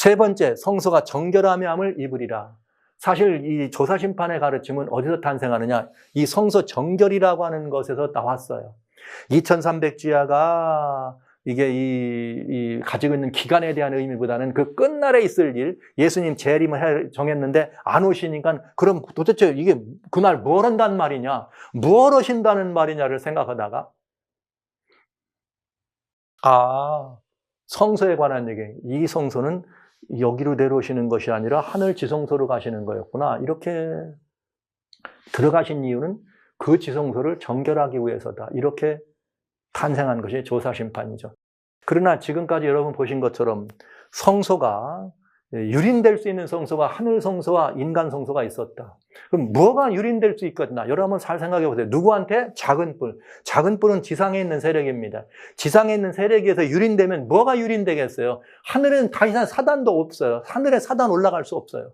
세 번째, 성소가 정결함을 입으리라. 사실 이 조사심판의 가르침은 어디서 탄생하느냐? 이 성소 정결이라고 하는 것에서 나왔어요. 2300주야가 이게 가지고 있는 기간에 대한 의미보다는 그 끝날에 있을 일, 예수님 재림을 정했는데 안 오시니까 그럼 도대체 이게 그날 뭘 한다는 말이냐? 무엇 하신다는 말이냐를 생각하다가 성소에 관한 얘기, 이 성소는 여기로 내려오시는 것이 아니라 하늘 지성소로 가시는 거였구나. 이렇게 들어가신 이유는 그 지성소를 정결하기 위해서다. 이렇게 탄생한 것이 조사심판이죠. 그러나 지금까지 여러분 보신 것처럼 성소가 유린될 수 있는 성소가 하늘 성소와 인간 성소가 있었다. 그럼 뭐가 유린될 수 있겠나? 여러분 한번 잘 생각해 보세요. 누구한테? 작은 뿔. 작은 뿔은 지상에 있는 세력입니다. 지상에 있는 세력에서 유린되면 뭐가 유린되겠어요? 하늘은 더 이상 사단도 없어요. 하늘에 사단 올라갈 수 없어요.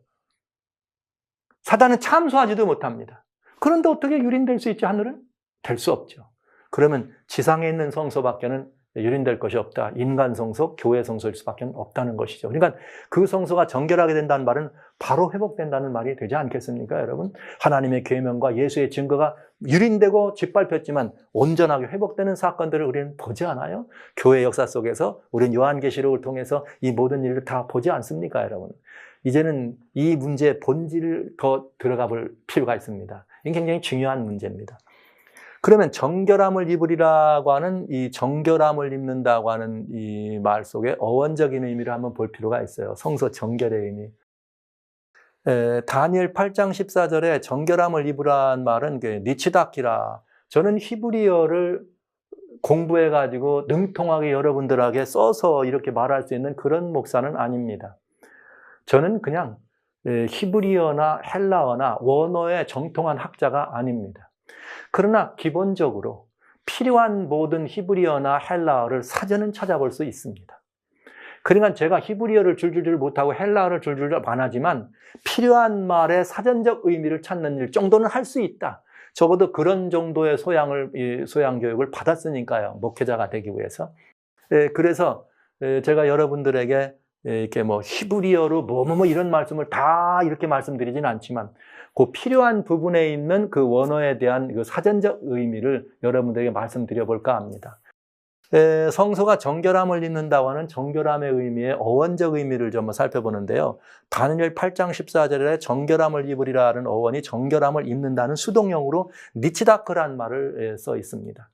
사단은 참수하지도 못합니다. 그런데 어떻게 유린될 수 있지, 하늘은? 될 수 없죠. 그러면 지상에 있는 성소밖에는 유린될 것이 없다. 인간 성소, 교회 성소일 수밖에 없다는 것이죠. 그러니까 그 성소가 정결하게 된다는 말은 바로 회복된다는 말이 되지 않겠습니까, 여러분? 하나님의 계명과 예수의 증거가 유린되고 짓밟혔지만 온전하게 회복되는 사건들을 우리는 보지 않아요? 교회 역사 속에서 우리는 요한계시록을 통해서 이 모든 일을 다 보지 않습니까, 여러분? 이제는 이 문제의 본질을 더 들어가 볼 필요가 있습니다. 이게 굉장히 중요한 문제입니다. 그러면 정결함을 입으리라고 하는 이 정결함을 입는다고 하는 이 말 속에 어원적인 의미를 한번 볼 필요가 있어요. 성소 정결의 의미. 다니엘 8장 14절에 정결함을 입으라는 말은 니치다키라. 저는 히브리어를 공부해가지고 능통하게 여러분들에게 써서 이렇게 말할 수 있는 그런 목사는 아닙니다. 저는 그냥 히브리어나 헬라어나 원어에 정통한 학자가 아닙니다. 그러나 기본적으로 필요한 모든 히브리어나 헬라어를 사전은 찾아볼 수 있습니다. 그러니까 제가 히브리어를 줄줄줄 못하고 헬라어를 줄줄줄 안 하지만 필요한 말의 사전적 의미를 찾는 일 정도는 할 수 있다. 적어도 그런 정도의 소양 교육을 받았으니까요. 목회자가 되기 위해서. 그래서 제가 여러분들에게 이렇게 히브리어로 이런 말씀을 다 이렇게 말씀드리진 않지만 그 필요한 부분에 있는 그 원어에 대한 그 사전적 의미를 여러분들에게 말씀드려 볼까 합니다. 성소가 정결함을 입는다고 하는 정결함의 의미의 어원적 의미를 좀 살펴보는데요. 다니엘 8장 14절에 정결함을 입으리라는 어원이 정결함을 입는다는 수동형으로 니치다크라는 말을 써 있습니다.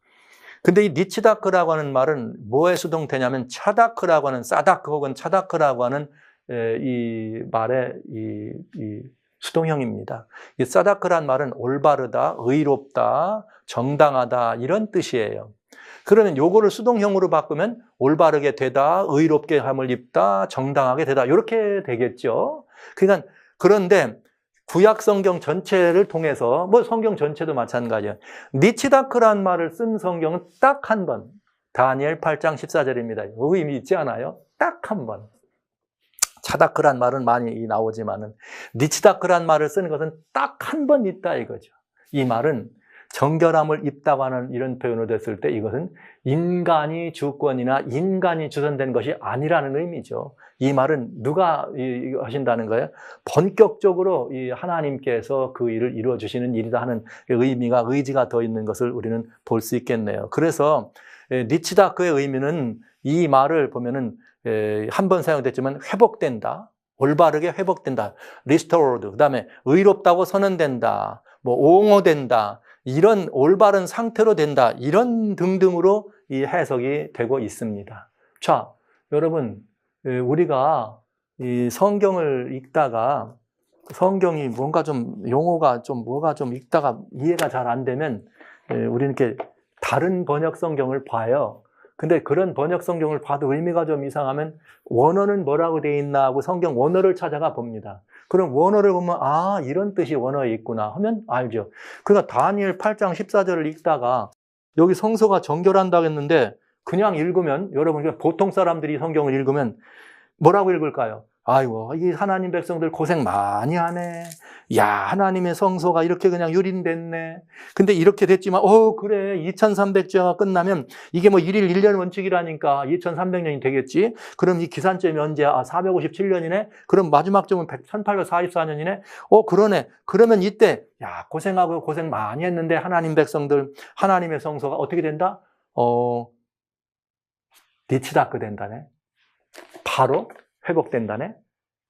근데 이 니치다크라고 하는 말은 뭐에 수동되냐면 차다크라고 하는 사다크 혹은 차다크라고 하는 이 말의 이 수동형입니다. 이 사다크란 말은 올바르다, 의롭다, 정당하다 이런 뜻이에요. 그러면 요거를 수동형으로 바꾸면 올바르게 되다, 의롭게 함을 입다, 정당하게 되다 이렇게 되겠죠. 그러니까 그런데 구약 성경 전체를 통해서 성경 전체도 마찬가지예요. 니치다크란 말을 쓴 성경은 딱 한 번. 다니엘 8장 14절입니다. 그 의미 있지 않아요? 딱 한 번. 차다크란 말은 많이 나오지만은 니치다크란 말을 쓰는 것은 딱 한 번 있다 이거죠. 이 말은 정결함을 입다고 하는 이런 표현을 됐을 때 이것은 인간이 주권이나 인간이 주선된 것이 아니라는 의미죠. 이 말은 누가 하신다는 거예요? 본격적으로 이 하나님께서 그 일을 이루어 주시는 일이다 하는 의미가 의지가 더 있는 것을 우리는 볼 수 있겠네요. 그래서 니치다크의 의미는 이 말을 보면은 한 번 사용됐지만 회복된다. 올바르게 회복된다. restored. 그다음에 의롭다고 선언된다. 옹호된다. 이런 올바른 상태로 된다. 이런 등등으로 이 해석이 되고 있습니다. 자, 여러분, 우리가 이 성경을 읽다가 성경이 뭔가 좀 용어가 좀 뭐가 좀 읽다가 이해가 잘 안 되면 우리는 이렇게 다른 번역 성경을 봐요. 근데 그런 번역 성경을 봐도 의미가 좀 이상하면 원어는 뭐라고 되어 있나 하고 성경 원어를 찾아가 봅니다. 그럼 원어를 보면 이런 뜻이 원어에 있구나 하면 알죠. 그러니까 다니엘 8장 14절을 읽다가 여기 성소가 정결한다고 했는데 그냥 읽으면 여러분 보통 사람들이 성경을 읽으면 뭐라고 읽을까요? 아이고, 이 하나님 백성들 고생 많이 하네. 야, 하나님의 성소가 이렇게 그냥 유린됐네. 근데 이렇게 됐지만, 그래. 2300주야가 끝나면 이게 뭐 1일 1년 원칙이라니까 2300년이 되겠지. 그럼 이 기산점이 언제야? 457년이네? 그럼 마지막 점은 1844년이네? 그러네. 그러면 이때, 야, 고생하고 고생 많이 했는데 하나님 백성들, 하나님의 성소가 어떻게 된다? 니치다크 된다네. 바로 회복된다네.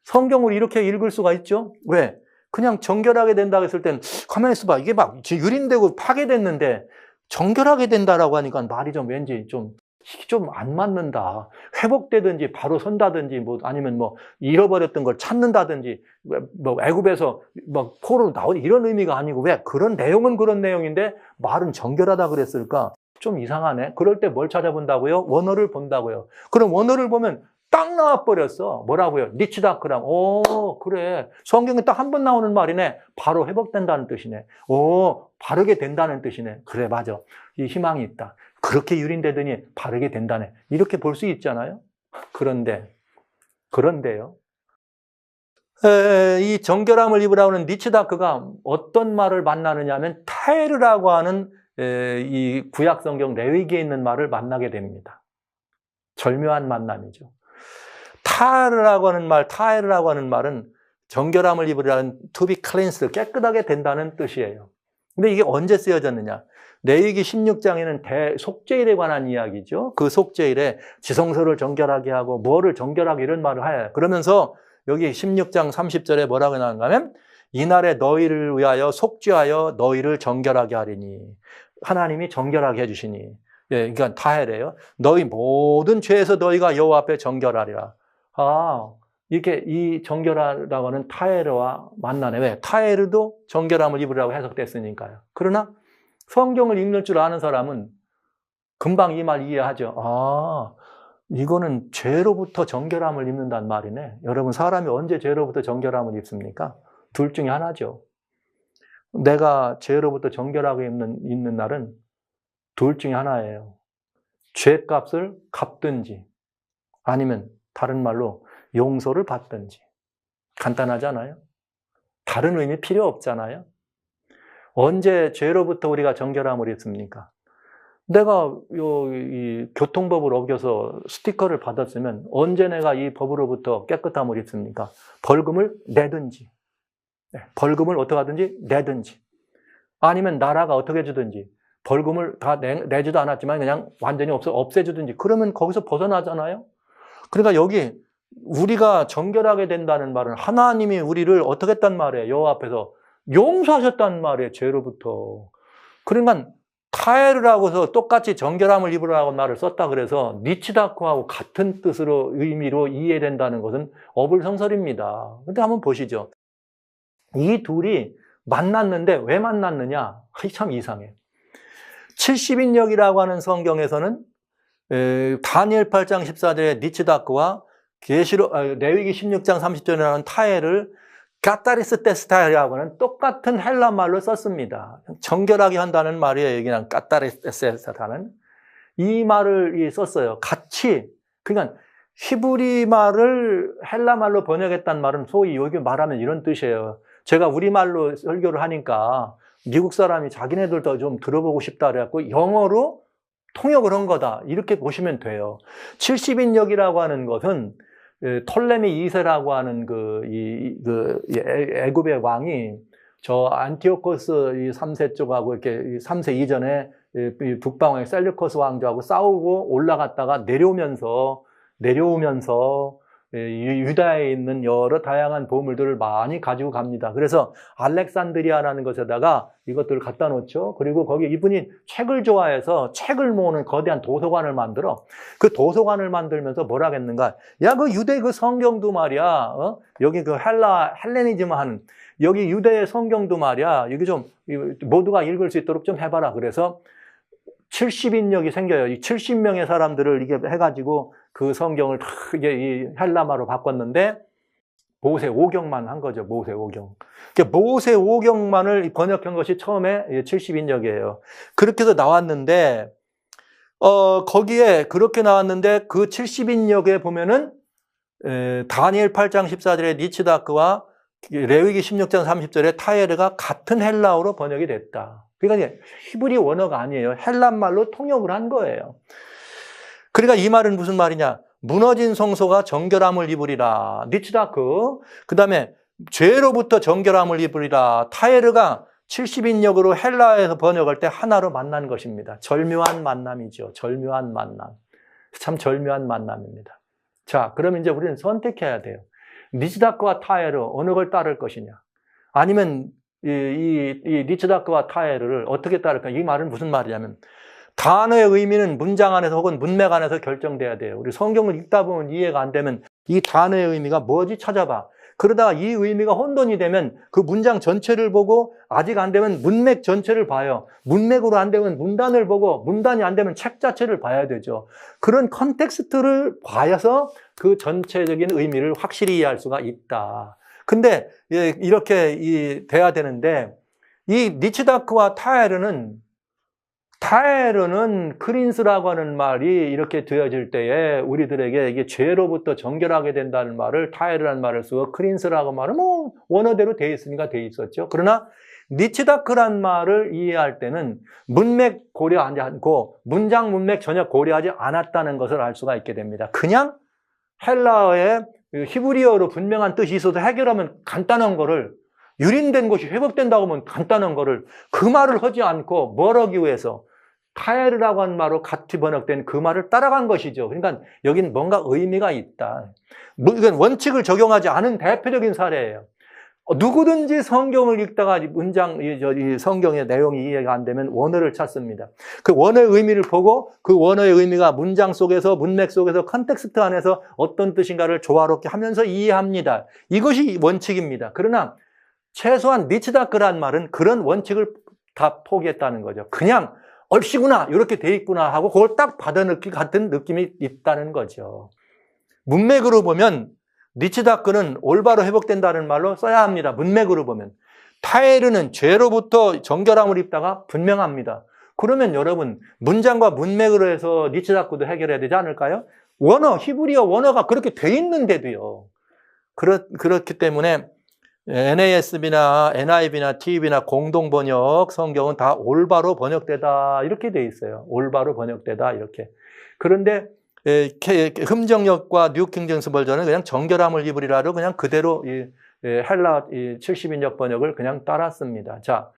성경을 이렇게 읽을 수가 있죠. 왜? 그냥 정결하게 된다고 했을 땐 가만히 있어봐. 이게 막 유린되고 파괴됐는데 정결하게 된다라고 하니까 말이 좀 왠지 좀 안 맞는다. 회복되든지 바로 선다든지 뭐 아니면 뭐 잃어버렸던 걸 찾는다든지 뭐 애굽에서 막 포로 나온 이런 의미가 아니고 왜 그런 내용은 그런 내용인데 말은 정결하다 그랬을까? 좀 이상하네. 그럴 때 뭘 찾아본다고요? 원어를 본다고요. 그럼 원어를 보면 딱 나와버렸어. 뭐라고요? 니치다크랑. 그래. 성경에 딱 한 번 나오는 말이네. 바로 회복된다는 뜻이네. 바르게 된다는 뜻이네. 그래, 맞아. 이 희망이 있다. 그렇게 유린되더니 바르게 된다네. 이렇게 볼 수 있잖아요. 그런데요. 이 정결함을 입으라고 하는 니치다크가 어떤 말을 만나느냐 하면 타에르라고 하는 이 구약 성경 레위기에 있는 말을 만나게 됩니다. 절묘한 만남이죠. 타에르라고 하는 말은 정결함을 입으라는 to be cleansed, 깨끗하게 된다는 뜻이에요. 근데 이게 언제 쓰여졌느냐? 레위기 16장에는 속죄일에 관한 이야기죠. 그 속죄일에 지성소를 정결하게 하고 뭐를 정결하게 이런 말을 해요. 그러면서 여기 16장 30절에 뭐라고 나오는가 하면 이날에 너희를 위하여 속죄하여 너희를 정결하게 하리니 하나님이 정결하게 해주시니 그러니까 타헬이에요. 너희 모든 죄에서 너희가 여호와 앞에 정결하리라. 이렇게 이 정결하라고 하는 타에르와 만나네. 왜? 타에르도 정결함을 입으라고 해석됐으니까요. 그러나 성경을 읽는 줄 아는 사람은 금방 이 말 이해하죠. 이거는 죄로부터 정결함을 입는다는 말이네. 여러분, 사람이 언제 죄로부터 정결함을 입습니까? 둘 중에 하나죠. 내가 죄로부터 정결하게 입는 날은 둘 중에 하나예요. 죄값을 갚든지 아니면 다른 말로 용서를 받든지. 간단하잖아요. 다른 의미 필요 없잖아요. 언제 죄로부터 우리가 정결함을 입습니까? 내가 이 교통법을 어겨서 스티커를 받았으면 언제 내가 이 법으로부터 깨끗함을 입습니까? 벌금을 내든지, 벌금을 어떻게 하든지 내든지, 아니면 나라가 어떻게 해주든지, 벌금을 다 내지도 않았지만 그냥 완전히 없애주든지, 그러면 거기서 벗어나잖아요. 그러니까 여기 우리가 정결하게 된다는 말은 하나님이 우리를 어떻게 했단 말이에요? 여호와 앞에서 용서하셨단 말이에요. 죄로부터. 그러니까 타에르라고 해서 똑같이 정결함을 입으라고 말을 썼다 그래서 니치다크하고 같은 뜻으로 의미로 이해된다는 것은 어불성설입니다. 근데 한번 보시죠. 이 둘이 만났는데 왜 만났느냐? 참 이상해. 70인역이라고 하는 성경에서는 다니엘 8장 14절에 니치다크와 레위기 16장 30절에 나오는 타에를 까타리스 테스타이라고 하는 똑같은 헬라 말로 썼습니다. 정결하게 한다는 말이에요. 여기는 까타리스 테스타는 이 말을 썼어요. 같이. 그러니까 히브리 말을 헬라 말로 번역했단 말은 소위 여기 말하면 이런 뜻이에요. 제가 우리말로 설교를 하니까 미국 사람이 자기네들도 좀 들어보고 싶다 그래갖고 영어로 통역을 한 거다. 이렇게 보시면 돼요. 70인역이라고 하는 것은 톨레미 2세라고 하는 애굽의 왕이 저 안티오코스 3세 쪽하고 이렇게 3세 이전에 북방왕의 셀류커스 왕조하고 싸우고 올라갔다가 내려오면서 유다에 있는 여러 다양한 보물들을 많이 가지고 갑니다. 그래서 알렉산드리아라는 것에다가 이것들을 갖다 놓죠. 그리고 거기 이분이 책을 좋아해서 책을 모으는 거대한 도서관을 만들어. 그 도서관을 만들면서 뭐라 했는가? 야, 그 유대 그 성경도 말이야. 여기 그 헬레니즘 하는 여기 유대의 성경도 말이야. 여기 좀 모두가 읽을 수 있도록 좀 해봐라. 그래서 70인역이 생겨요. 이 70명의 사람들을 이게 해가지고 그 성경을 이게 이 헬라말로 바꿨는데 모세 오경만 한 거죠. 모세 오경. 모세 오경만을 번역한 것이 처음에 70인역이에요. 그렇게 해서 나왔는데 거기에 그렇게 나왔는데 그 70인역에 보면은 다니엘 8장 14절에 니치다크와 레위기 16장 30절에 타에르가 같은 헬라어로 번역이 됐다. 그러니까 히브리 원어가 아니에요. 헬란말로 통역을 한 거예요. 그러니까 이 말은 무슨 말이냐? 무너진 성소가 정결함을 입으리라. 니치다크. 그 다음에 죄로부터 정결함을 입으리라. 타에르가 70인역으로 헬라에서 번역할 때 하나로 만난 것입니다. 절묘한 만남이죠. 절묘한 만남. 참 절묘한 만남입니다. 자, 그럼 이제 우리는 선택해야 돼요. 니치다크와 타에르 어느 걸 따를 것이냐? 아니면 이 니치다크와 타에르를 어떻게 따를까? 이 말은 무슨 말이냐면 단어의 의미는 문장 안에서 혹은 문맥 안에서 결정돼야 돼요. 우리 성경을 읽다 보면 이해가 안 되면 이 단어의 의미가 뭐지 찾아봐. 그러다가 이 의미가 혼돈이 되면 그 문장 전체를 보고 아직 안 되면 문맥 전체를 봐요. 문맥으로 안 되면 문단을 보고 문단이 안 되면 책 자체를 봐야 되죠. 그런 컨텍스트를 봐서 그 전체적인 의미를 확실히 이해할 수가 있다. 근데 이렇게 돼야 되는데 이 니치다크와 타에르는 크린스라고 하는 말이 이렇게 되어질 때에 우리들에게 이게 죄로부터 정결하게 된다는 말을 타에르라는 말을 쓰고 크린스라고 말은 뭐 원어대로 돼 있으니까 돼 있었죠. 그러나 니치다크란 말을 이해할 때는 문맥 고려하지 않고 문장 문맥 전혀 고려하지 않았다는 것을 알 수가 있게 됩니다. 그냥 헬라어의 히브리어로 분명한 뜻이 있어도 해결하면 간단한 거를 유린된 것이 회복된다고 하면 간단한 거를 그 말을 하지 않고 뭘 하기 위해서 타에르라고 하는 말로 같이 번역된 그 말을 따라간 것이죠. 그러니까 여긴 뭔가 의미가 있다. 이건 원칙을 적용하지 않은 대표적인 사례예요. 누구든지 성경을 읽다가 이 성경의 내용이 이해가 안 되면 원어를 찾습니다. 그 원어의 의미를 보고 그 원어의 의미가 문장 속에서 문맥 속에서 컨텍스트 안에서 어떤 뜻인가를 조화롭게 하면서 이해합니다. 이것이 원칙입니다. 그러나 최소한 니치다크란 말은 그런 원칙을 다 포기했다는 거죠. 그냥 얼씨구나 이렇게 돼 있구나 하고 그걸 딱 받아넣기 같은 느낌이 있다는 거죠. 문맥으로 보면 니치다크는 올바로 회복된다는 말로 써야 합니다. 문맥으로 보면. 타에르는 죄로부터 정결함을 입다가 분명합니다. 그러면 여러분 문장과 문맥으로 해서 니치다크도 해결해야 되지 않을까요? 원어, 히브리어 원어가 그렇게 돼 있는데도요. 그렇기 때문에 NASB나 NIV나 TV나 공동번역 성경은 다 올바로 번역되다 이렇게 돼 있어요. 올바로 번역되다 이렇게. 그런데 흠정역과 뉴킹제임스 버전은 그냥 정결함을 입으리라로 그냥 그대로 헬라 70인역 번역을 그냥 따랐습니다. 자,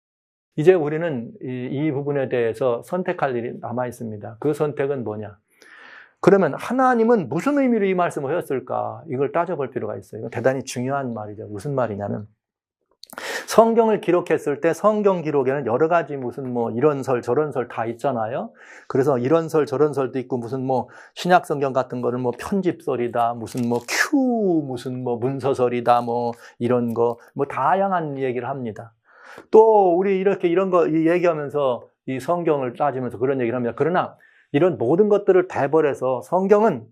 이제 우리는 이 부분에 대해서 선택할 일이 남아 있습니다. 그 선택은 뭐냐? 그러면 하나님은 무슨 의미로 이 말씀을 하셨을까? 이걸 따져볼 필요가 있어요. 이거 대단히 중요한 말이죠. 무슨 말이냐면 성경을 기록했을 때 성경 기록에는 여러 가지 무슨 뭐 이런 설 저런 설 다 있잖아요. 그래서 이런 설 저런 설도 있고 무슨 뭐 신약 성경 같은 거는 뭐 편집설이다, 무슨 뭐 무슨 뭐 문서설이다, 뭐 이런 거 뭐 다양한 얘기를 합니다. 또 우리 이렇게 이런 거 얘기하면서 이 성경을 따지면서 그런 얘기를 합니다. 그러나 이런 모든 것들을 대벌해서 성경은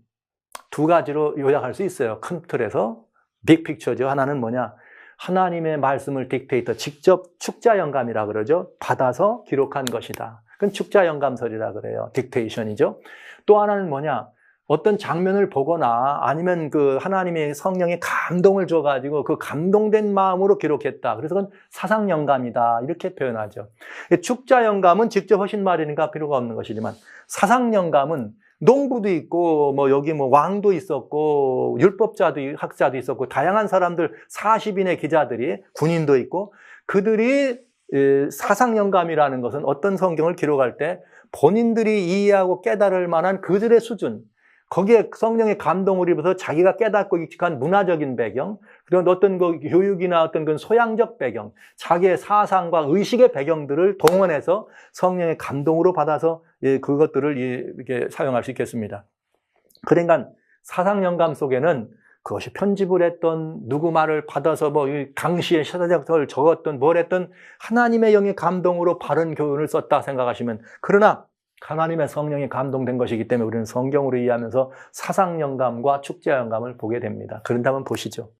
두 가지로 요약할 수 있어요. 큰 틀에서 빅픽처죠. 하나는 뭐냐? 하나님의 말씀을 딕테이터, 직접 축자영감이라 그러죠. 받아서 기록한 것이다. 그건 축자영감설이라 그래요. 딕테이션이죠. 또 하나는 뭐냐? 어떤 장면을 보거나 아니면 그 하나님의 성령의 감동을 줘가지고 그 감동된 마음으로 기록했다. 그래서 그건 사상영감이다. 이렇게 표현하죠. 축자영감은 직접 하신 말이니까 필요가 없는 것이지만 사상영감은 농부도 있고 뭐 여기 뭐 왕도 있었고 율법자도 학자도 있었고 다양한 사람들 40인의 기자들이 군인도 있고 그들이 사상영감이라는 것은 어떤 성경을 기록할 때 본인들이 이해하고 깨달을 만한 그들의 수준 거기에 성령의 감동을 입어서 자기가 깨닫고 익숙한 문화적인 배경, 그리고 어떤 그 교육이나 어떤 그 소양적 배경, 자기의 사상과 의식의 배경들을 동원해서 성령의 감동으로 받아서 그것들을 이렇게 사용할 수 있겠습니다. 그러니까 사상영감 속에는 그것이 편집을 했던 누구 말을 받아서 뭐 당시에 사자적을 적었던 뭘 했던 하나님의 영의 감동으로 바른 교훈을 썼다 생각하시면 그러나 하나님의 성령이 감동된 것이기 때문에 우리는 성경으로 이해하면서 사상영감과 축제영감을 보게 됩니다. 그런다면 보시죠.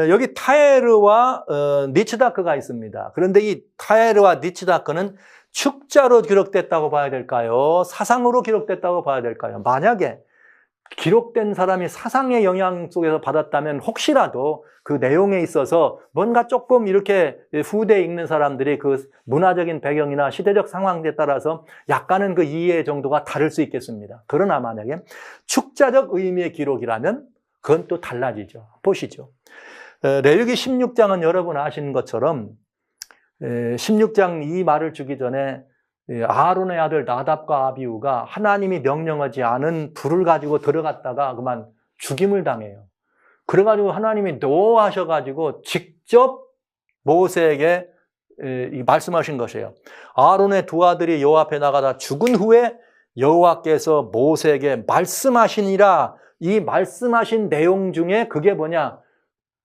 여기 타에르와 니치다크가 있습니다. 그런데 이 타에르와 니치다크는 축자로 기록됐다고 봐야 될까요? 사상으로 기록됐다고 봐야 될까요? 만약에 기록된 사람이 사상의 영향 속에서 받았다면 혹시라도 그 내용에 있어서 뭔가 조금 이렇게 후대에 읽는 사람들이 그 문화적인 배경이나 시대적 상황에 따라서 약간은 그 이해 정도가 다를 수 있겠습니다. 그러나 만약에 축자적 의미의 기록이라면 그건 또 달라지죠. 보시죠. 레위기 16장은 여러분 아시는 것처럼 16장 이 말을 주기 전에 아론의 아들 나답과 아비후가 하나님이 명령하지 않은 불을 가지고 들어갔다가 그만 죽임을 당해요. 그래가지고 하나님이 노하셔가지고 직접 모세에게 말씀하신 것이에요. 아론의 두 아들이 여호와 앞에 나가다 죽은 후에 여호와께서 모세에게 말씀하시니라. 이 말씀하신 내용 중에 그게 뭐냐?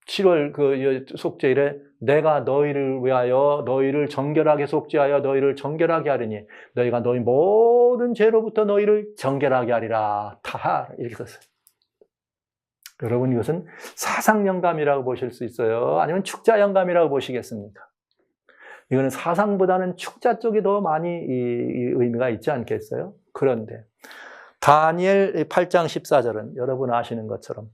7월 그 속죄일에 내가 너희를 위하여 너희를 정결하게 속죄하여 너희를 정결하게 하리니 너희가 너희 모든 죄로부터 너희를 정결하게 하리라. 타하 이렇게 썼어요. 여러분 이것은 사상영감이라고 보실 수 있어요? 아니면 축자영감이라고 보시겠습니까? 이거는 사상보다는 축자 쪽이 더 많이 이 의미가 있지 않겠어요? 그런데 다니엘 8장 14절은 여러분 아시는 것처럼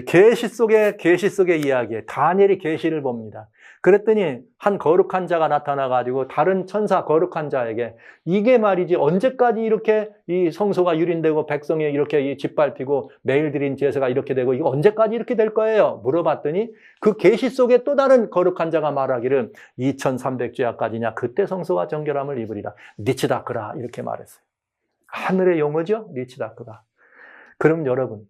계시 속의 이야기에 다니엘이 계시를 봅니다. 그랬더니 한 거룩한 자가 나타나가지고 다른 천사 거룩한 자에게 이게 말이지 언제까지 이렇게 이 성소가 유린되고 백성이 이렇게 짓밟히고 매일 드린 제사가 이렇게 되고 이거 언제까지 이렇게 될 거예요? 물어봤더니 그 계시 속에 또 다른 거룩한 자가 말하기를 2300주야까지냐 그때 성소가 정결함을 입으리라. 니치다크라 이렇게 말했어요. 하늘의 용어죠? 니치다크가. 그럼 여러분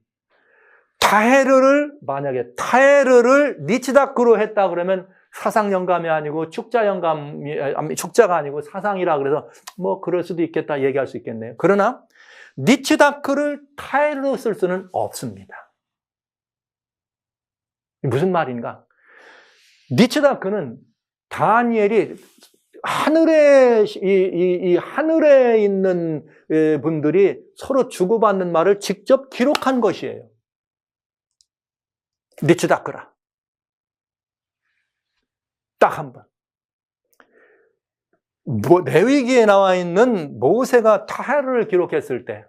만약에 타헤르를 니치다크로 했다 그러면 사상영감이 아니고 축자가 아니고 사상이라 그래서 뭐 그럴 수도 있겠다 얘기할 수 있겠네요. 그러나 니치다크를 타헤르로 쓸 수는 없습니다. 무슨 말인가? 니치다크는 다니엘이 하늘에 있는 분들이 서로 주고받는 말을 직접 기록한 것이에요. 니치다크라. 딱 한 번. 레위기에 나와 있는 모세가 타헤르를 기록했을 때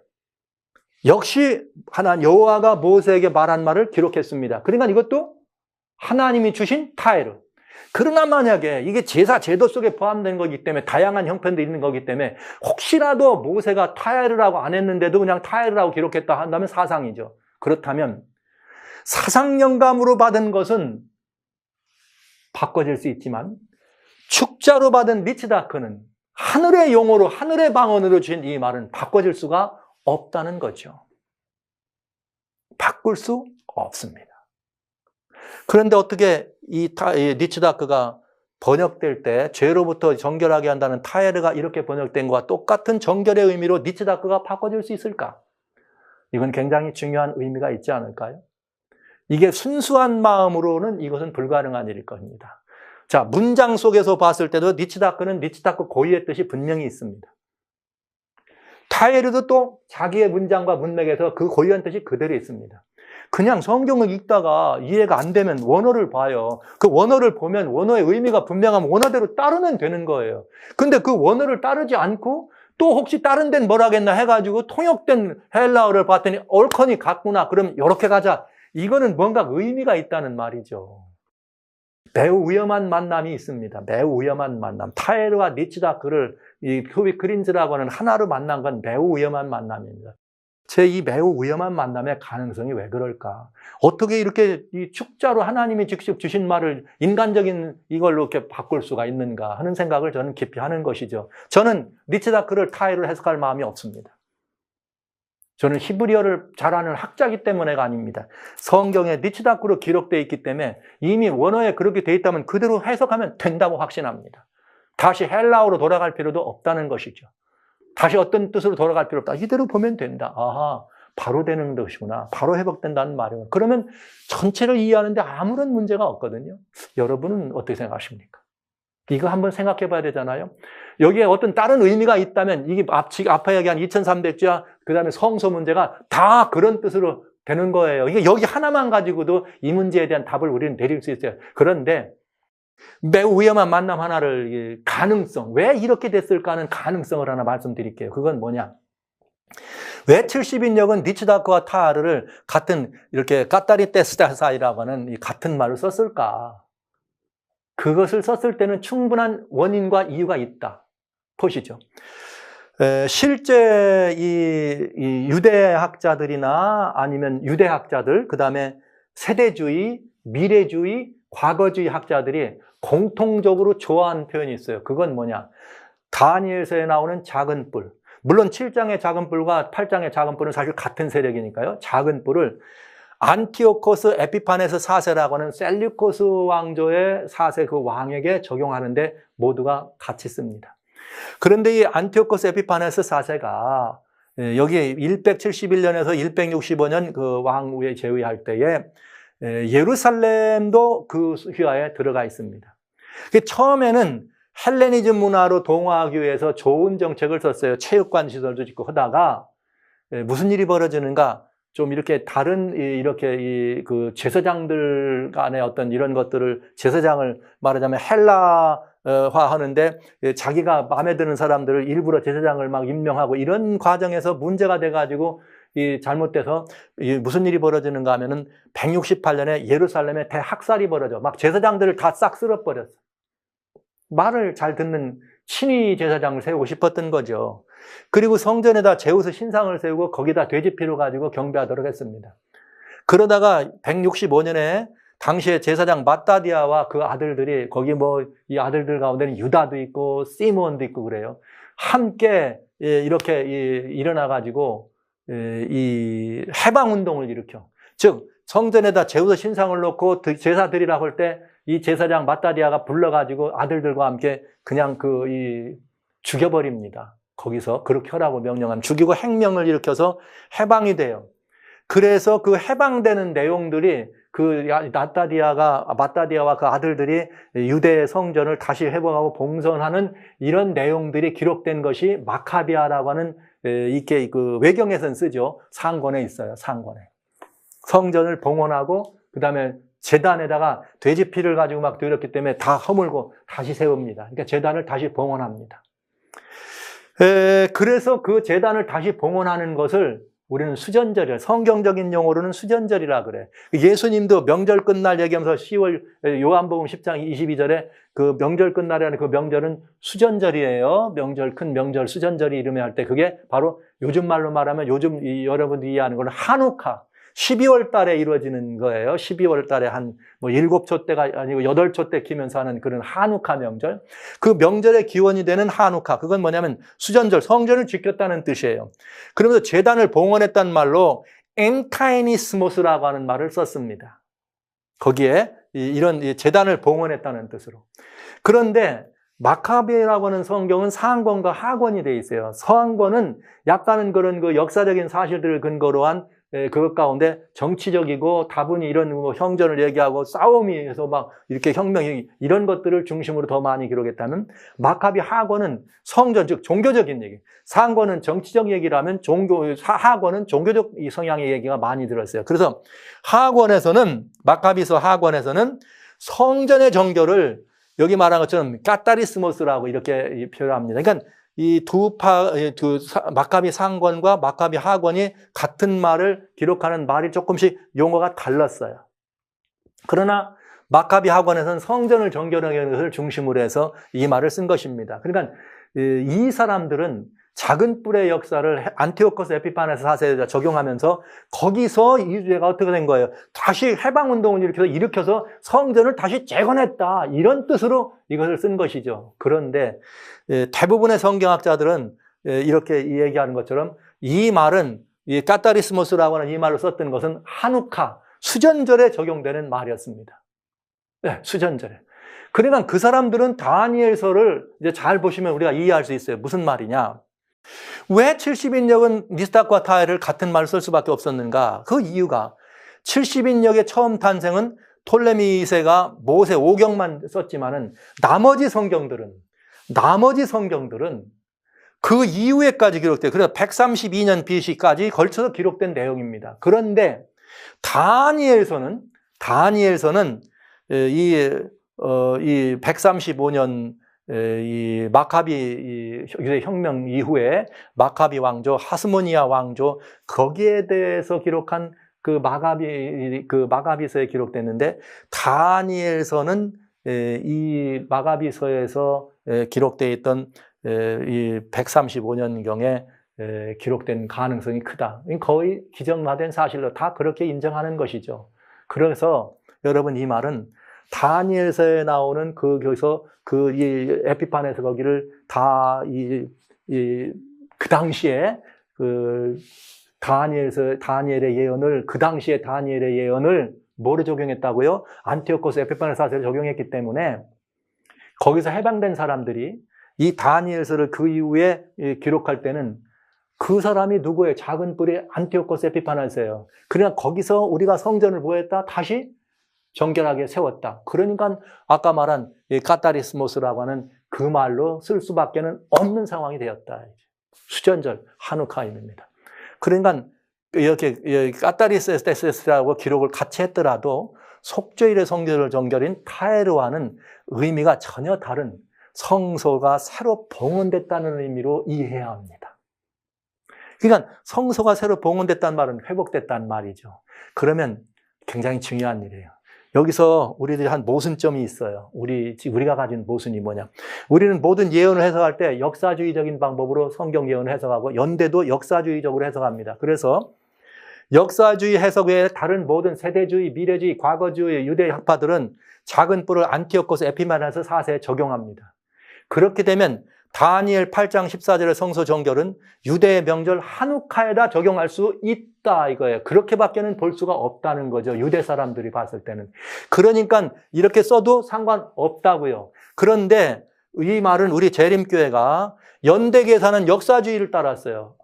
역시 하나님 여호와가 모세에게 말한 말을 기록했습니다. 그러니까 이것도 하나님이 주신 타헤르. 그러나 만약에 이게 제사 제도 속에 포함된 거기 때문에 다양한 형편도 있는 거기 때문에 혹시라도 모세가 타헤르라고 안 했는데도 그냥 타헤르라고 기록했다 한다면 사상이죠. 그렇다면 사상영감으로 받은 것은 바꿔질 수 있지만 축자로 받은 니치다크는 하늘의 용어로 하늘의 방언으로 주신 이 말은 바꿔질 수가 없다는 거죠. 바꿀 수 없습니다. 그런데 어떻게 이 니치다크가 번역될 때 죄로부터 정결하게 한다는 타헤르가 이렇게 번역된 것과 똑같은 정결의 의미로 니치다크가 바꿔질 수 있을까? 이건 굉장히 중요한 의미가 있지 않을까요? 이게 순수한 마음으로는 이것은 불가능한 일일 겁니다. 자, 문장 속에서 봤을 때도 니치다크는 니치다크 고유의 뜻이 분명히 있습니다. 타헤르도 또 자기의 문장과 문맥에서 그 고유한 뜻이 그대로 있습니다. 그냥 성경을 읽다가 이해가 안 되면 원어를 봐요. 그 원어를 보면 원어의 의미가 분명하면 원어대로 따르면 되는 거예요. 근데 그 원어를 따르지 않고 또 혹시 다른 데는 뭐라겠나 해가지고 통역된 헬라어를 봤더니 옳거니 같구나. 그럼 이렇게 가자. 이거는 뭔가 의미가 있다는 말이죠. 매우 위험한 만남이 있습니다. 매우 위험한 만남. 타헤르와 니치다크를 이 휴비 그린즈라고 하는 하나로 만난 건 매우 위험한 만남입니다. 제 이 매우 위험한 만남의 가능성이 왜 그럴까? 어떻게 이렇게 이 축자로 하나님이 직접 주신 말을 인간적인 이걸로 이렇게 바꿀 수가 있는가 하는 생각을 저는 깊이 하는 것이죠. 저는 니치다크를 타헤르로 해석할 마음이 없습니다. 저는 히브리어를 잘하는 학자이기 때문에가 아닙니다. 성경에 니치다크로 기록되어 있기 때문에 이미 원어에 그렇게 되어 있다면 그대로 해석하면 된다고 확신합니다. 다시 헬라어로 돌아갈 필요도 없다는 것이죠. 다시 어떤 뜻으로 돌아갈 필요 없다. 이대로 보면 된다. 아하, 바로 되는 것이구나. 바로 회복된다는 말이구나. 그러면 전체를 이해하는데 아무런 문제가 없거든요. 여러분은 어떻게 생각하십니까? 이거 한번 생각해 봐야 되잖아요. 여기에 어떤 다른 의미가 있다면 이게 앞에 얘기한 2300주야 그 다음에 성소 문제가 다 그런 뜻으로 되는 거예요. 이게 여기 하나만 가지고도 이 문제에 대한 답을 우리는 내릴 수 있어요. 그런데 매우 위험한 만남 하나를 가능성, 왜 이렇게 됐을까 하는 가능성을 하나 말씀드릴게요. 그건 뭐냐? 왜 70인역은 니츠다크와 타하르를 같은 이렇게 까따리 떼스다사이라고 하는 이 같은 말을 썼을까? 그것을 썼을 때는 충분한 원인과 이유가 있다. 보시죠. 실제 이 유대학자들이나 아니면 유대학자들, 그 다음에 세대주의, 미래주의, 과거주의 학자들이 공통적으로 좋아하는 표현이 있어요. 그건 뭐냐? 다니엘서에 나오는 작은 뿔. 물론 7장의 작은 뿔과 8장의 작은 뿔은 사실 같은 세력이니까요. 작은 뿔을 안티오코스 에피파네스 4세라고 하는 셀류코스 왕조의 4세 그 왕에게 적용하는데 모두가 같이 씁니다. 그런데 이 안티오코스 에피파네스 4세가 여기 171년에서 165년 그 왕위에 재위할 때에 예루살렘도 그 휘하에 들어가 있습니다. 처음에는 헬레니즘 문화로 동화하기 위해서 좋은 정책을 썼어요. 체육관 시설도 짓고 하다가 무슨 일이 벌어지는가? 좀 이렇게 다른 이렇게 그 제사장들 간의 어떤 이런 것들을 제사장을 말하자면 헬라화 하는데 자기가 마음에 드는 사람들을 일부러 제사장을 막 임명하고 이런 과정에서 문제가 돼가지고 잘못돼서 무슨 일이 벌어지는가 하면은 168년에 예루살렘에 대학살이 벌어져. 막 제사장들을 다 싹 쓸어버렸어. 말을 잘 듣는 친위 제사장을 세우고 싶었던 거죠. 그리고 성전에다 제우스 신상을 세우고 거기다 돼지피를 가지고 경배하도록 했습니다. 그러다가 165년에 당시에 제사장 마따디아와 그 아들들이 거기 뭐 이 아들들 가운데는 유다도 있고 시몬도 있고 그래요. 함께 이렇게 일어나 가지고 이 해방 운동을 일으켜. 즉 성전에다 제우스 신상을 놓고 제사 드리라고 할 때 이 제사장 마따디아가 불러가지고 아들들과 함께 그냥 죽여버립니다. 거기서 그렇게 하라고 명령하면 죽이고 행명을 일으켜서 해방이 돼요. 그래서 그 해방되는 내용들이 그 마따디아와 그 아들들이 유대 성전을 다시 회복하고 봉선하는 이런 내용들이 기록된 것이 마카비아라고 하는 이게 그 외경에선 쓰죠. 상권에 있어요. 상권에. 성전을 봉헌하고 그다음에 제단에다가 돼지 피를 가지고 막 드렸기 때문에 다 허물고 다시 세웁니다. 그러니까 제단을 다시 봉헌합니다. 그래서 그 제단을 다시 봉헌하는 것을 우리는 수전절이라, 성경적인 용어로는 수전절이라 그래. 예수님도 명절 끝날 얘기하면서 10월 요한복음 10장 22절에 그 명절 끝날이라는 그 명절은 수전절이에요. 명절, 큰 명절, 수전절이 이름에 할 때 그게 바로 요즘 말로 말하면 요즘 여러분들이 이해하는 건 한우카. 12월 달에 이루어지는 거예요. 12월 달에 한 뭐 7초 때가 아니고 8초 때 키면서 하는 그런 한우카 명절. 그 명절의 기원이 되는 한우카. 그건 뭐냐면 수전절, 성전을 지켰다는 뜻이에요. 그러면서 제단을 봉헌했다는 말로 엔카이니스모스라고 하는 말을 썼습니다. 거기에 이런 제단을 봉헌했다는 뜻으로. 그런데 마카베라고 하는 성경은 상권과 하권이 되어 있어요. 상권은 약간은 그런 그 역사적인 사실들을 근거로 한 그것 가운데 정치적이고 다분히 이런 뭐 형전을 얘기하고 싸움이 해서 막 이렇게 혁명이 이런 것들을 중심으로 더 많이 기록했다면 마카비 하권은 성전, 즉 종교적인 얘기. 상권은 정치적 얘기라면 하권은 종교적 성향의 얘기가 많이 들었어요. 그래서 하권에서는, 마카비서 하권에서는 성전의 정교를 여기 말한 것처럼 까따리스모스라고 이렇게 표현합니다. 그러니까 이 마카비 상권과 마카비 하권이 같은 말을 기록하는 말이 조금씩 용어가 달랐어요. 그러나 마카비 하권에서는 성전을 정결하는 것을 중심으로 해서 이 말을 쓴 것입니다. 그러니까 이 사람들은 작은 뿔의 역사를 안티오코스 에피파네스 4세에다 적용하면서 거기서 이주제가 어떻게 된 거예요? 다시 해방운동을 일으켜서 성전을 다시 재건했다. 이런 뜻으로 이것을 쓴 것이죠. 그런데 대부분의 성경학자들은 이렇게 얘기하는 것처럼 이 말은 이 까따리스모스라고 하는 이 말로 썼던 것은 한우카, 수전절에 적용되는 말이었습니다. 네, 수전절에. 그러니까 그 사람들은 다니엘서를 이제 잘 보시면 우리가 이해할 수 있어요. 무슨 말이냐? 왜 70인역은 니스닥과 타헬을 같은 말을 쓸 수밖에 없었는가? 그 이유가 70인역의 처음 탄생은 톨레미 2세가 모세 5경만 썼지만은 나머지 성경들은 그 이후에까지 기록돼요. 그래서 132년 BC까지 걸쳐서 기록된 내용입니다. 그런데 다니엘서는 이 135년 이 마카비 유대 혁명 이후에 마카비 왕조, 하스모니아 왕조 거기에 대해서 기록한 그 마가비서에 기록됐는데 다니엘서는 이 마가비서에서 기록되어 있던 이 135년경에 기록된 가능성이 크다. 거의 기정화된 사실로 다 그렇게 인정하는 것이죠. 그래서 여러분 이 말은 다니엘서에 나오는 거기서 이 에피판에서 거기를 다 그 당시에 다니엘의 예언을 그 당시에 다니엘의 예언을 뭐를 적용했다고요? 안티오코스 에피파네 사세를 적용했기 때문에 거기서 해방된 사람들이 이 다니엘서를 그 이후에 기록할 때는 그 사람이 누구예요? 작은 뿔이 안티오코스 에피파네스예요. 그러나 거기서 우리가 성전을 보였다 다시 정결하게 세웠다. 그러니까 아까 말한 카타리스모스라고 하는 그 말로 쓸 수밖에 없는 상황이 되었다. 수전절 하누카임입니다. 그러니까 이렇게 카타리스테스라고 기록을 같이 했더라도 속죄일의 성전을 정결인 타에르와는 의미가 전혀 다른 성소가 새로 봉헌됐다는 의미로 이해해야 합니다. 그러니까 성소가 새로 봉헌됐다는 말은 회복됐다는 말이죠. 그러면 굉장히 중요한 일이에요. 여기서 우리들이 한 모순점이 있어요. 우리가 가진 모순이 뭐냐. 우리는 모든 예언을 해석할 때 역사주의적인 방법으로 성경 예언을 해석하고 연대도 역사주의적으로 해석합니다. 그래서 역사주의 해석 외에 다른 모든 세대주의, 미래주의, 과거주의, 유대 학파들은 작은 뿔을 안티오코스 에피마네스 4세에 적용합니다. 그렇게 되면 다니엘 8장 14절의 성소 정결은 유대의 명절 하누카에다 적용할 수 있다 이거예요. 그렇게밖에는 볼 수가 없다는 거죠. 유대 사람들이 봤을 때는. 그러니까 이렇게 써도 상관없다고요. 그런데 이 말은 우리 재림교회가 연대 계산은 역사주의를 따랐어요.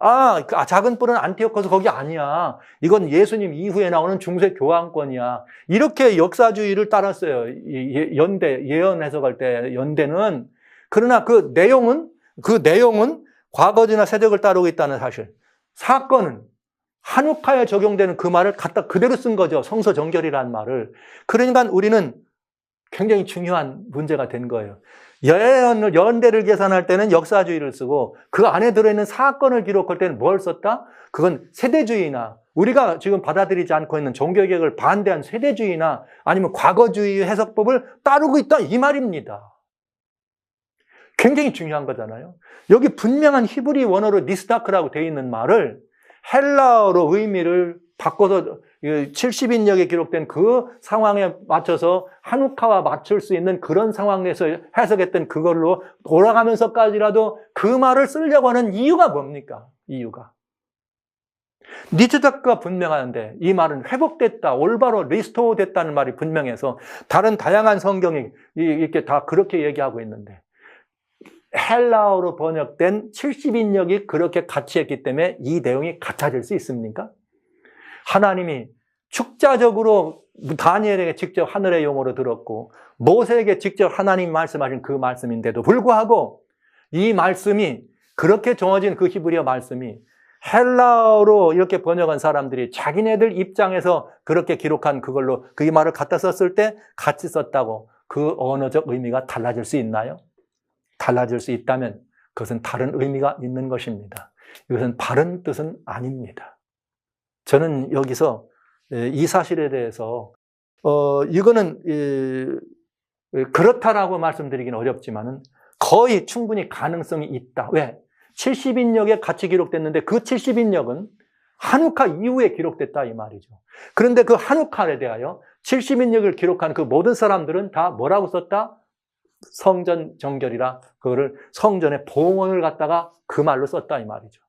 작은 뿔은 안티오코스 거기 아니야. 이건 예수님 이후에 나오는 중세 교황권이야. 이렇게 역사주의를 따랐어요. 예언 해석할 때 연대는. 그러나 그 내용은 과거지나 세력을 따르고 있다는 사실. 사건은 하누카에 적용되는 그 말을 갖다 그대로 쓴 거죠. 성소 정결이라는 말을. 그러니까 우리는 굉장히 중요한 문제가 된 거예요. 연대를 계산할 때는 역사주의를 쓰고 그 안에 들어있는 사건을 기록할 때는 뭘 썼다? 그건 세대주의나 우리가 지금 받아들이지 않고 있는 종교개혁을 반대한 세대주의나 아니면 과거주의 해석법을 따르고 있다 이 말입니다. 굉장인히 중요한 거잖아요. 여기 분명한 히브리 원어로 니스다크라고 되어 있는 말을 헬라어로 의미를 바꿔서 70인역에 기록된 그 상황에 맞춰서 하누카와 맞출 수 있는 그런 상황에서 해석했던 그걸로 돌아가면서까지라도 그 말을 쓰려고 하는 이유가 뭡니까? 이유가. 니즈다크가 분명한데 이 말은 회복됐다, 올바로 리스토어 됐다는 말이 분명해서 다른 다양한 성경이 이렇게 다 그렇게 얘기하고 있는데 헬라어로 번역된 70인역이 그렇게 같이 했기 때문에 이 내용이 같아질 수 있습니까? 하나님이 축자적으로 다니엘에게 직접 하늘의 용어로 들었고 모세에게 직접 하나님 말씀하신 그 말씀인데도 불구하고 이 말씀이 그렇게 정해진 그 히브리어 말씀이 헬라어로 이렇게 번역한 사람들이 자기네들 입장에서 그렇게 기록한 그걸로 그 말을 갖다 썼을 때 같이 썼다고 그 언어적 의미가 달라질 수 있나요? 달라질 수 있다면 그것은 다른 의미가 있는 것입니다. 이것은 바른 뜻은 아닙니다. 저는 여기서 이 사실에 대해서 이거는 그렇다라고 말씀드리기는 어렵지만은 거의 충분히 가능성이 있다. 왜? 70인역에 같이 기록됐는데 그 70인역은 하누카 이후에 기록됐다 이 말이죠. 그런데 그 하누카에 대하여 70인역을 기록한 그 모든 사람들은 다 뭐라고 썼다? 성전 정결이라 그거를 성전의 봉헌을 갖다가 그 말로 썼다 이 말이죠.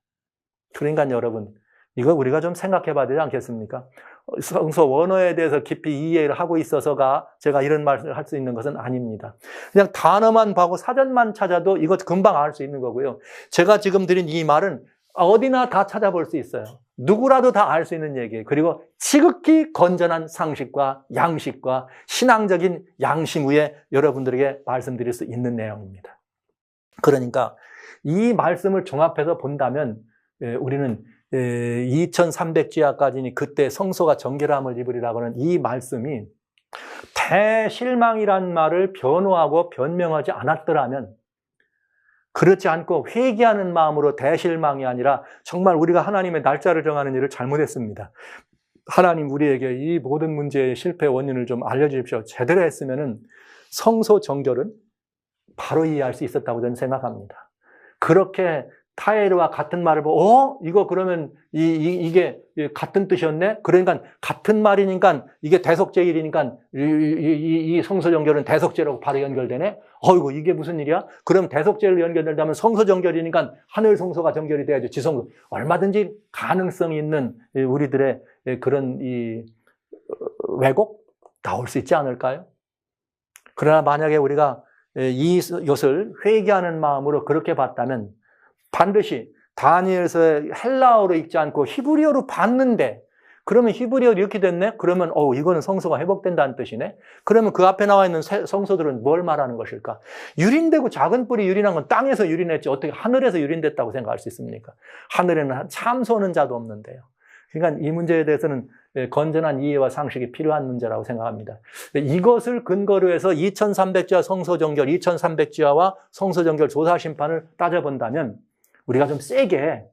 그러니까 여러분 이거 우리가 좀 생각해 봐야 되지 않겠습니까? 성서 원어에 대해서 깊이 이해를 하고 있어서가 제가 이런 말을 할 수 있는 것은 아닙니다. 그냥 단어만 보고 사전만 찾아도 이것 금방 알 수 있는 거고요. 제가 지금 드린 이 말은 어디나 다 찾아볼 수 있어요. 누구라도 다 알 수 있는 얘기예요. 그리고 지극히 건전한 상식과 양식과 신앙적인 양심 위에 여러분들에게 말씀드릴 수 있는 내용입니다. 그러니까 이 말씀을 종합해서 본다면 우리는 2300지하까지니 그때 성소가 정결함을 입으리라고 하는 이 말씀이 대실망이란 말을 변호하고 변명하지 않았더라면 그렇지 않고 회개하는 마음으로 대실망이 아니라 정말 우리가 하나님의 날짜를 정하는 일을 잘못했습니다. 하나님 우리에게 이 모든 문제의 실패 원인을 좀 알려주십시오. 제대로 했으면은 성소 정결은 바로 이해할 수 있었다고 저는 생각합니다. 그렇게 타에르와 같은 말을 보고 이거 그러면 이게 같은 뜻이었네? 그러니까 같은 말이니까 이게 대속죄일이니까 이 성소 정결은 대속죄라고 바로 연결되네? 어이구 이게 무슨 일이야? 그럼 대속죄를 연결된다면 성소 정결이니까 하늘 성소가 정결이 돼야죠. 지성소. 얼마든지 가능성이 있는 우리들의 그런 이 왜곡 나올 수 있지 않을까요? 그러나 만약에 우리가 이것을 회개하는 마음으로 그렇게 봤다면 반드시 다니엘서의 헬라어로 읽지 않고 히브리어로 봤는데 그러면 히브리어로 이렇게 됐네? 그러면 이거는 성소가 회복된다는 뜻이네? 그러면 그 앞에 나와 있는 성소들은 뭘 말하는 것일까? 유린되고 작은 뿔이 유린한 건 땅에서 유린했지 어떻게 하늘에서 유린됐다고 생각할 수 있습니까? 하늘에는 참소는 자도 없는데요. 그러니까 이 문제에 대해서는 건전한 이해와 상식이 필요한 문제라고 생각합니다. 이것을 근거로 해서 2300지하 성소정결, 2300지하와 성소정결 조사심판을 따져본다면 우리가 좀 세게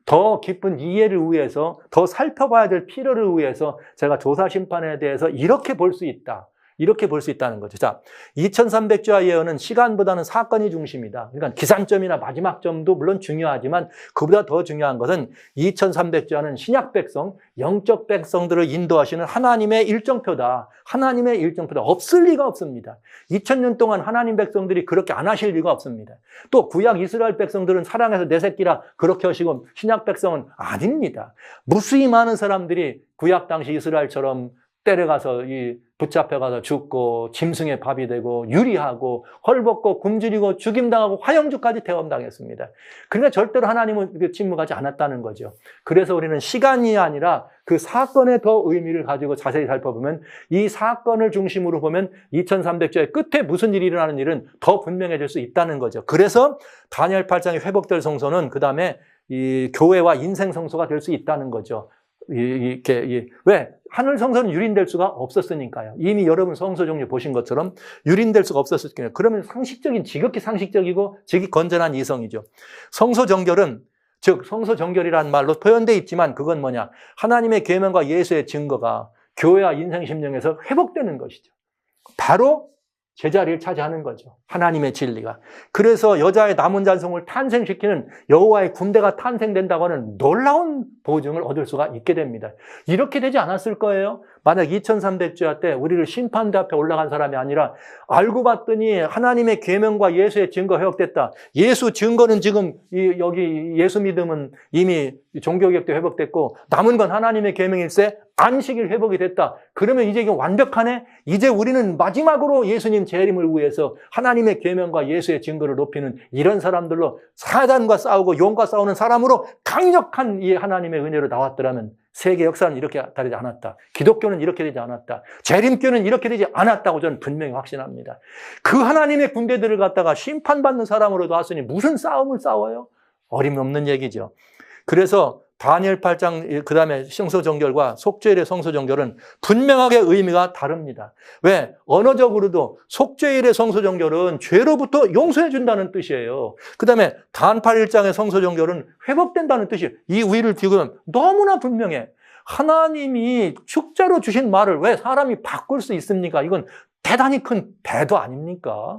더 깊은 이해를 위해서 더 살펴봐야 될 필요를 위해서 제가 조사심판에 대해서 이렇게 볼 수 있다. 이렇게 볼 수 있다는 거죠. 자, 2300주와 예언은 시간보다는 사건이 중심이다. 그러니까 기산점이나 마지막 점도 물론 중요하지만 그보다 더 중요한 것은 2300주와는 신약 백성, 영적 백성들을 인도하시는 하나님의 일정표다. 하나님의 일정표다. 없을 리가 없습니다. 2000년 동안 하나님 백성들이 그렇게 안 하실 리가 없습니다. 또 구약 이스라엘 백성들은 사랑해서 내 새끼라 그렇게 하시고 신약 백성은 아닙니다. 무수히 많은 사람들이 구약 당시 이스라엘처럼 때려가서 붙잡혀가서 죽고 짐승의 밥이 되고 유리하고 헐벗고 굶주리고 죽임당하고 화형주까지 대험당했습니다. 그러니까 절대로 하나님은 침묵하지 않았다는 거죠. 그래서 우리는 시간이 아니라 그 사건에 더 의미를 가지고 자세히 살펴보면 이 사건을 중심으로 보면 2300주의 끝에 무슨 일이 일어나는 일은 더 분명해질 수 있다는 거죠. 그래서 다니엘 8장에 회복될 성소는 그 다음에 이 교회와 인생 성소가 될 수 있다는 거죠. 왜? 하늘 성소는 유린될 수가 없었으니까요. 이미 여러분 성소 종류 보신 것처럼 유린될 수가 없었으니까요. 그러면 지극히 상식적이고 지극히 건전한 이성이죠. 성소 정결은, 즉 성소 정결이라는 말로 표현되어 있지만 그건 뭐냐? 하나님의 계명과 예수의 증거가 교회와 인생 심령에서 회복되는 것이죠. 바로 제자리를 차지하는 거죠. 하나님의 진리가. 그래서 여자의 남은 잔송을 탄생시키는 여호와의 군대가 탄생된다고 하는 놀라운 보증을 얻을 수가 있게 됩니다. 이렇게 되지 않았을 거예요. 만약 2300주야 때 우리를 심판대 앞에 올라간 사람이 아니라 알고 봤더니 하나님의 계명과 예수의 증거 회복됐다. 예수 증거는 지금 여기 예수 믿음은 이미 종교개혁 때 회복됐고 남은 건 하나님의 계명일세 안식일 회복이 됐다. 그러면 이제 이게 완벽하네? 이제 우리는 마지막으로 예수님 재림을 위해서 하나님의 계명과 예수의 증거를 높이는 이런 사람들로 사단과 싸우고 용과 싸우는 사람으로 강력한 이 하나님의 은혜로 나왔더라면 세계 역사는 이렇게 다르지 않았다. 기독교는 이렇게 되지 않았다. 재림교는 이렇게 되지 않았다고 저는 분명히 확신합니다. 그 하나님의 군대들을 갖다가 심판받는 사람으로 나왔으니 무슨 싸움을 싸워요? 어림없는 얘기죠. 그래서 다니엘 8장 그 다음에 성소정결과 속죄일의 성소정결은 분명하게 의미가 다릅니다. 왜? 언어적으로도 속죄일의 성소정결은 죄로부터 용서해 준다는 뜻이에요. 그 다음에 단팔 1장의 성소정결은 회복된다는 뜻이에요. 이 우위를 비교하면 너무나 분명해. 하나님이 축자로 주신 말을 왜 사람이 바꿀 수 있습니까? 이건 대단히 큰 배도 아닙니까?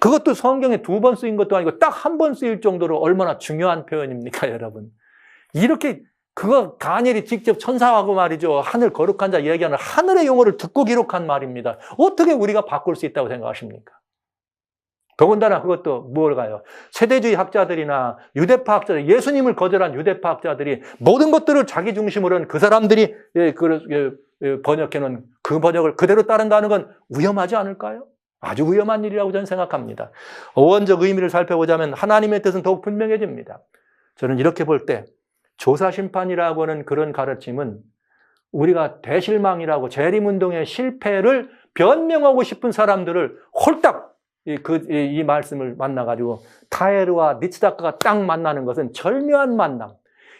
그것도 성경에 2번 쓰인 것도 아니고 딱 1번 쓰일 정도로 얼마나 중요한 표현입니까, 여러분? 이렇게 그거 다니엘이 직접 천사하고 말이죠. 하늘 거룩한 자 얘기하는 하늘의 용어를 듣고 기록한 말입니다. 어떻게 우리가 바꿀 수 있다고 생각하십니까? 더군다나 그것도 뭘까요? 세대주의 학자들이나 유대파 학자들, 예수님을 거절한 유대파 학자들이 모든 것들을 자기 중심으로 한 그 사람들이 번역해놓은 그 번역을 그대로 따른다는 건 위험하지 않을까요? 아주 위험한 일이라고 저는 생각합니다. 어원적 의미를 살펴보자면 하나님의 뜻은 더욱 분명해집니다. 저는 이렇게 볼 때 조사심판이라고 하는 그런 가르침은 우리가 대실망이라고 재림운동의 실패를 변명하고 싶은 사람들을 홀딱 이 말씀을 만나가지고 타에르와 니츠다크가 딱 만나는 것은 절묘한 만남.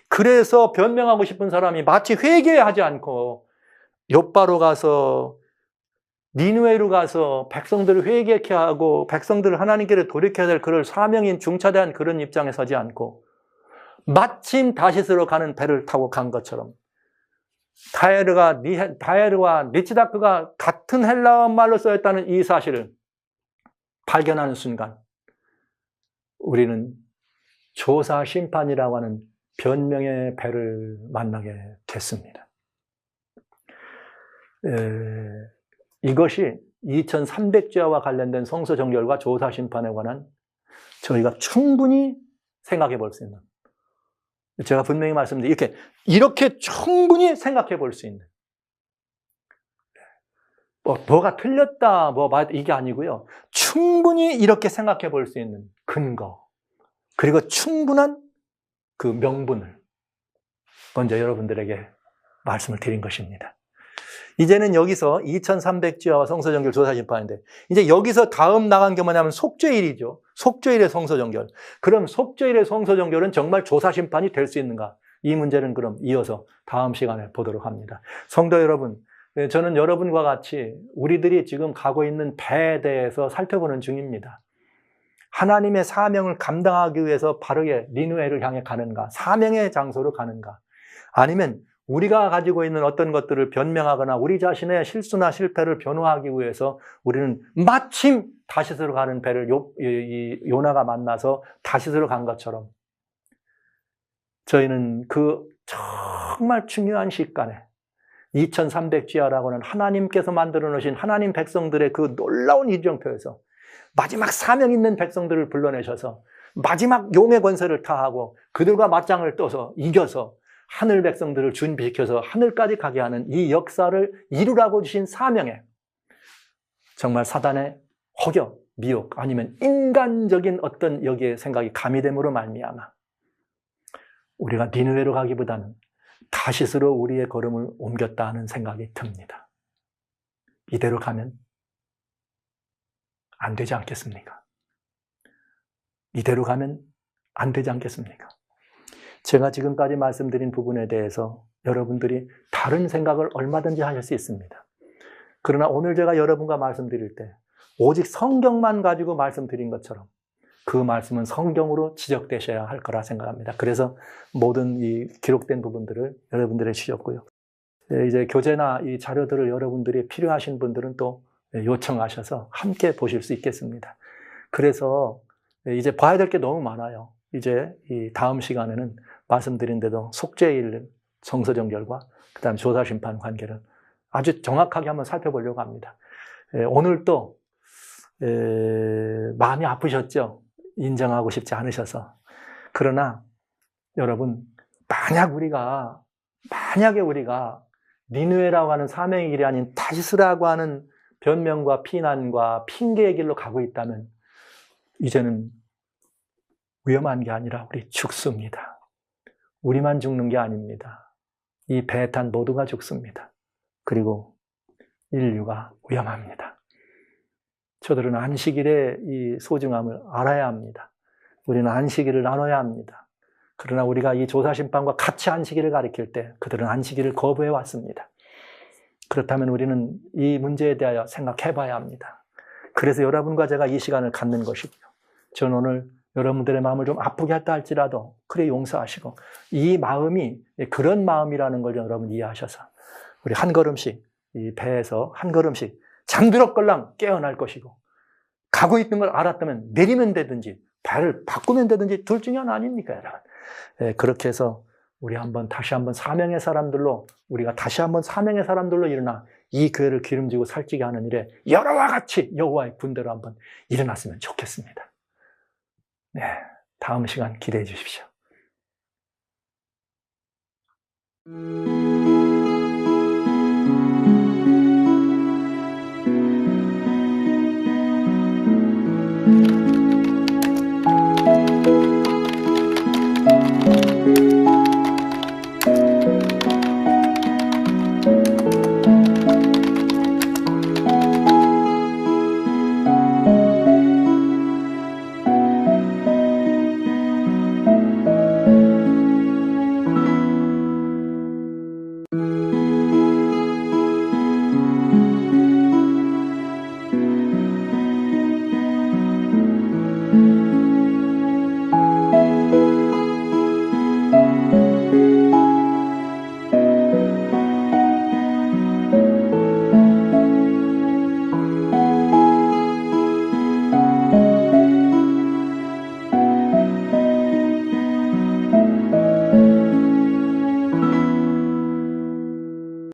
그래서 변명하고 싶은 사람이 마치 회개하지 않고 욥바로 가서 니느웨로 가서 백성들을 회개케 하고 백성들을 하나님께로 돌이켜야 될 그럴 사명인 중차대한 그런 입장에 서지 않고 마침 다시스로 가는 배를 타고 간 것처럼 다에르와 니치다크가 같은 헬라어 말로 써있다는 이 사실을 발견하는 순간 우리는 조사 심판이라고 하는 변명의 배를 만나게 됐습니다. 이것이 2300죄와 관련된 성서 정결과 조사 심판에 관한 저희가 충분히 생각해 볼 수 있는, 제가 분명히 말씀드린 이렇게 충분히 생각해 볼 수 있는, 뭐가 틀렸다 이게 아니고요, 충분히 이렇게 생각해 볼 수 있는 근거, 그리고 충분한 그 명분을 먼저 여러분들에게 말씀을 드린 것입니다. 이제는 여기서 2300죄와 성서정결 조사심판인데, 이제 여기서 다음 나간 게 뭐냐면 속죄일이죠. 속죄일의 성서정결. 그럼 속죄일의 성서정결은 정말 조사심판이 될 수 있는가? 이 문제는 그럼 이어서 다음 시간에 보도록 합니다. 성도 여러분, 저는 여러분과 같이 우리들이 지금 가고 있는 배에 대해서 살펴보는 중입니다. 하나님의 사명을 감당하기 위해서 바르게 니느웨를 향해 가는가? 사명의 장소로 가는가? 아니면 우리가 가지고 있는 어떤 것들을 변명하거나 우리 자신의 실수나 실패를 변호하기 위해서 우리는 마침 다시스로 가는 배를 요나가 만나서 다시스로 간 것처럼 저희는 그 정말 중요한 시간에 2300지하라고 하는 하나님께서 만들어 놓으신 하나님 백성들의 그 놀라운 일정표에서 마지막 사명 있는 백성들을 불러내셔서 마지막 용의 권세를 타하고 그들과 맞짱을 떠서 이겨서 하늘 백성들을 준비시켜서 하늘까지 가게 하는 이 역사를 이루라고 주신 사명에 정말 사단의 혹여, 미혹 아니면 인간적인 어떤 여기에 생각이 가미됨으로 말미암아 우리가 니느웨로 가기보다는 다시스로 우리의 걸음을 옮겼다 하는 생각이 듭니다. 이대로 가면 안 되지 않겠습니까? 이대로 가면 안 되지 않겠습니까? 제가 지금까지 말씀드린 부분에 대해서 여러분들이 다른 생각을 얼마든지 하실 수 있습니다. 그러나 오늘 제가 여러분과 말씀드릴 때 오직 성경만 가지고 말씀드린 것처럼 그 말씀은 성경으로 지적되셔야 할 거라 생각합니다. 그래서 모든 이 기록된 부분들을 여러분들이 주셨고요. 이제 교재나 이 자료들을 여러분들이 필요하신 분들은 또 요청하셔서 함께 보실 수 있겠습니다. 그래서 이제 봐야 될 게 너무 많아요. 이제 이 다음 시간에는 말씀드린 대로 속죄일 성서정결과 그 다음 조사심판 관계를 아주 정확하게 한번 살펴보려고 합니다. 오늘 또 마음이 아프셨죠? 인정하고 싶지 않으셔서. 그러나 여러분, 만약에 우리가 니느웨라고 하는 사명의 길이 아닌 다시스라고 하는 변명과 피난과 핑계의 길로 가고 있다면 이제는 위험한 게 아니라 우리 죽습니다. 우리만 죽는 게 아닙니다. 이 배에 탄 모두가 죽습니다. 그리고 인류가 위험합니다. 저들은 안식일의 이 소중함을 알아야 합니다. 우리는 안식일을 나눠야 합니다. 그러나 우리가 이 조사심판과 같이 안식일을 가리킬 때 그들은 안식일을 거부해 왔습니다. 그렇다면 우리는 이 문제에 대하여 생각해 봐야 합니다. 그래서 여러분과 제가 이 시간을 갖는 것이고요. 저는 오늘 여러분들의 마음을 좀 아프게 했다 할지라도 그래 용서하시고 이 마음이 그런 마음이라는 걸 여러분 이해하셔서 우리 한 걸음씩 이 배에서 한 걸음씩 잠들었걸랑 깨어날 것이고 가고 있는 걸 알았다면 내리면 되든지 배를 바꾸면 되든지 둘 중에 하나 아닙니까 여러분? 그렇게 해서 우리 다시 한번 사명의 사람들로 우리가 다시 한번 사명의 사람들로 일어나 이 교회를 기름지고 살찌게 하는 일에 여러와 같이 여호와의 군대로 한번 일어났으면 좋겠습니다. 네, 다음 시간 기대해 주십시오.